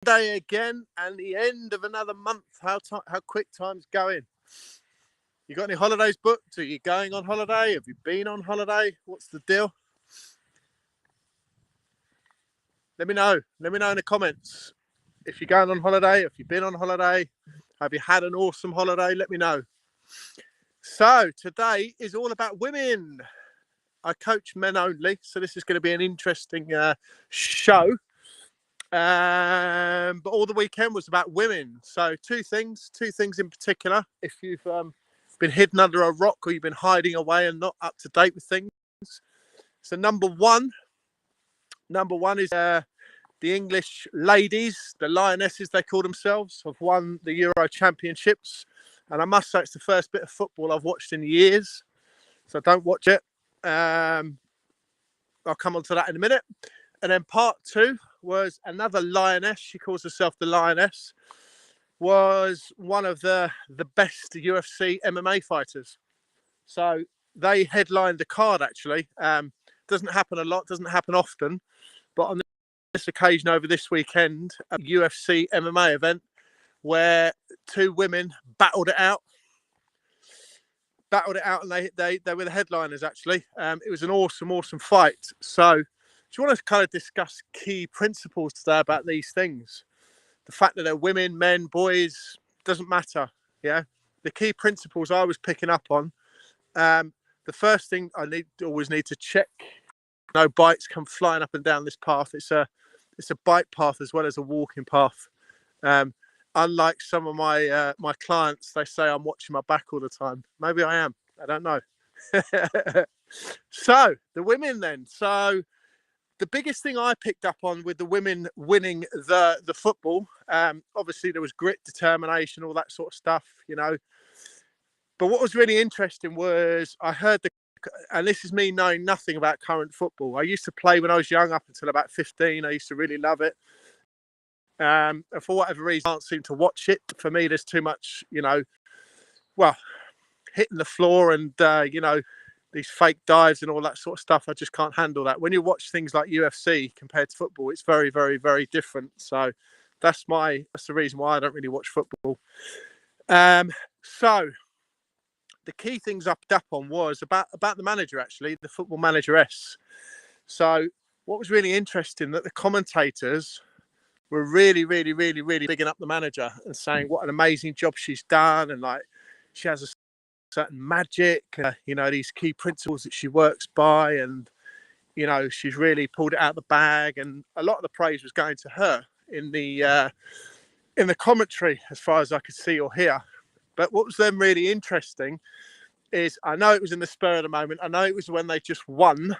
Day again and the end of another month. How quick time's going. You got any holidays booked? Are you going on holiday? Have you been on holiday? What's the deal? Let me know. Let me know in the comments. If you're going on holiday, if you've been on holiday, have you had an awesome holiday? Let me know. So today is all about women. I coach men only, so this is going to be an interesting show. But all the weekend was about women. So two things in particular. If you've been hidden under a rock or you've been hiding away and not up to date with things. So number one is the English ladies, the Lionesses they call themselves, have won the Euro Championships. And I must say it's the first bit of football I've watched in years. So don't watch it. I'll come on to that in a minute. And then part two was another lioness. She calls herself the Lioness. Was one of the best UFC MMA fighters. So they headlined the card, actually. Doesn't happen a lot, doesn't happen often. But on this occasion over this weekend, a UFC MMA event where two women battled it out, and they were the headliners, actually. It was an awesome fight. So do you want to kind of discuss key principles today about these things? The fact that they're women, men, boys, doesn't matter. Yeah. The key principles I was picking up on. The first thing I always need to check. No bikes come flying up and down this path. It's a bike path as well as a walking path. Unlike some of my clients, they say I'm watching my back all the time. Maybe I am. I don't know. So the women then. So the biggest thing I picked up on with the women winning the football, obviously there was grit, determination, all that sort of stuff, you know. But what was really interesting was I heard and this is me knowing nothing about current football. I used to play when I was young up until about 15. I used to really love it. And for whatever reason, I can't seem to watch it. For me, there's too much, you know, hitting the floor and, these fake dives and all that sort of stuff. I just can't handle that. When you watch things like UFC compared to football, it's very, very, very different. So that's the reason why I don't really watch football. So the key things I picked up on was about the manager, actually, the football manageress. So what was really interesting that the commentators were really, really, really, really bigging up the manager and saying what an amazing job she's done, and like she has a certain magic, these key principles that she works by, and she's really pulled it out of the bag. And a lot of the praise was going to her in the commentary, as far as I could see or hear. But what was then really interesting is, I know it was in the spur of the moment. I know it was when they just won,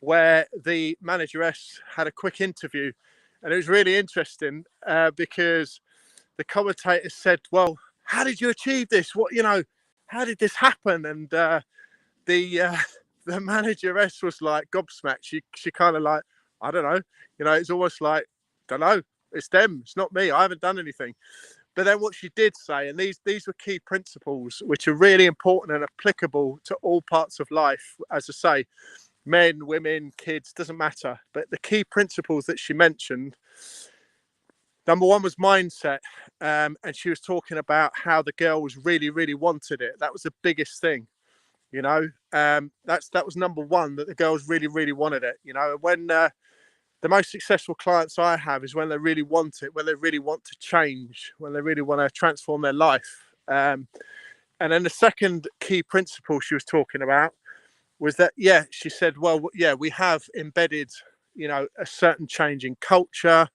where the manageress had a quick interview. And it was really interesting because the commentators said, well, how did you achieve this? How did this happen? And the manageress was like gobsmacked. She kind of like, I don't know. It's almost like, don't know. It's them. It's not me. I haven't done anything. But then what she did say, and these were key principles, which are really important and applicable to all parts of life. As I say, men, women, kids, doesn't matter. But the key principles that she mentioned, number one was mindset. And she was talking about how the girl was really, really wanted it. That was the biggest thing, that was number one, that the girls really, really wanted it. When the most successful clients I have is when they really want it, when they really want to change, when they really want to transform their life. And then the second key principle she was talking about was that, she said, well, we have embedded, a certain change in culture,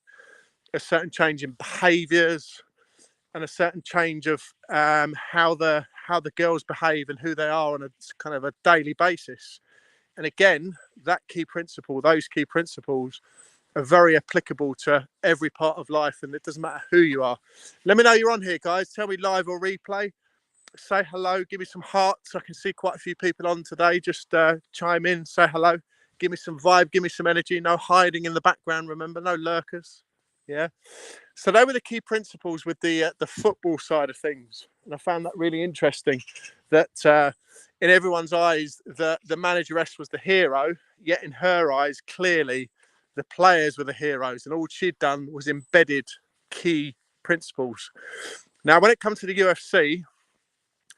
a certain change in behaviors, and a certain change of how the girls behave and who they are on a kind of a daily basis. And again, those key principles are very applicable to every part of life, and it doesn't matter who you are. Let me know you're on here, guys. Tell me live or replay. Say hello. Give me some hearts. I can see quite a few people on today. Just chime in, say hello. Give me some vibe. Give me some energy. No hiding in the background. Remember, no lurkers. Yeah. So they were the key principles with the football side of things, and I found that really interesting. That in everyone's eyes, the manageress was the hero, yet in her eyes, clearly, the players were the heroes, and all she'd done was embedded key principles. Now, when it comes to the UFC,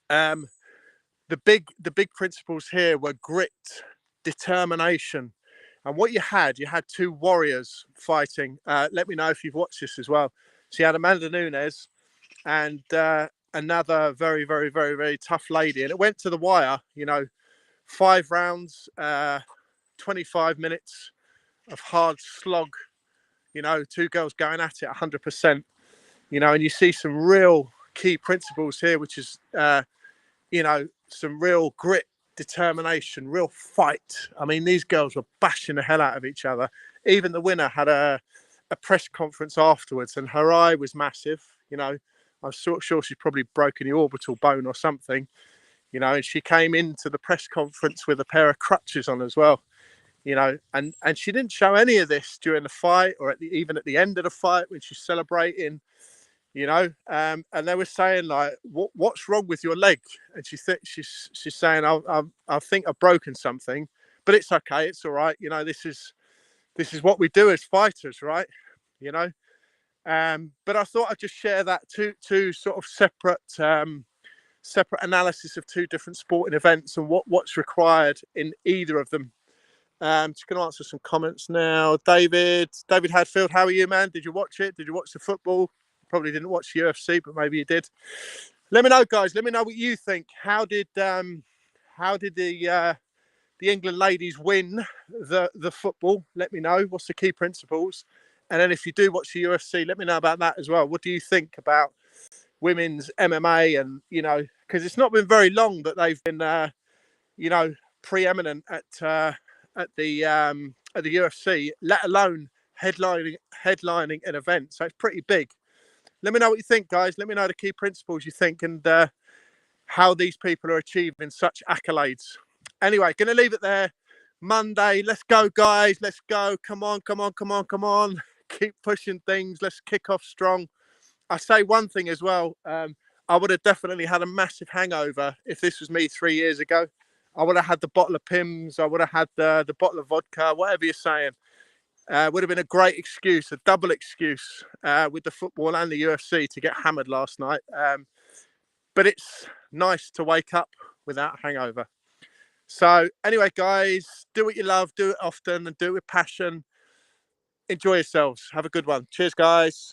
the big principles here were grit, determination, and what you had two warriors fighting. Let me know if you've watched this as well. So you had Amanda Nunes and another very, very, very, very tough lady, and it went to the wire. 5 rounds, 25 minutes of hard slog. Two girls going at it 100%. And you see some real key principles here, which is some real grit, determination, real fight. I mean, these girls were bashing the hell out of each other. Even the winner had a press conference afterwards, and her eye was massive. I'm sure she's probably broken the orbital bone or something. And she came into the press conference with a pair of crutches on as well. And she didn't show any of this during the fight or even at the end of the fight when she's celebrating. And they were saying like, what's wrong with your leg? And she's saying, I think I've broken something, but it's okay, it's all right. This is what we do as fighters, right? But I thought I'd just share that two sort of separate analysis of two different sporting events and what's required in either of them. Just going to answer some comments now. David Hadfield, how are you, man? Did you watch it? Did you watch the football? Probably didn't watch the UFC, but maybe you did. Let me know, guys. Let me know what you think. How did the England ladies win the football? Let me know. What's the key principles? And then if you do watch the UFC, let me know about that as well. What do you think about women's MMA? And because it's not been very long that they've been preeminent at the UFC, let alone headlining an event. So it's pretty big. Let me know what you think, guys. Let me know the key principles you think and how these people are achieving such accolades. Anyway, going to leave it there. Monday, let's go, guys. Let's go. Come on. Keep pushing things. Let's kick off strong. I say one thing as well. I would have definitely had a massive hangover if this was me 3 years ago. I would have had the bottle of Pimm's. I would have had the bottle of vodka, whatever you're saying. Would have been a great excuse, a double excuse with the football and the UFC to get hammered last night. But it's nice to wake up without a hangover. So anyway, guys, do what you love, do it often and do it with passion. Enjoy yourselves. Have a good one. Cheers, guys.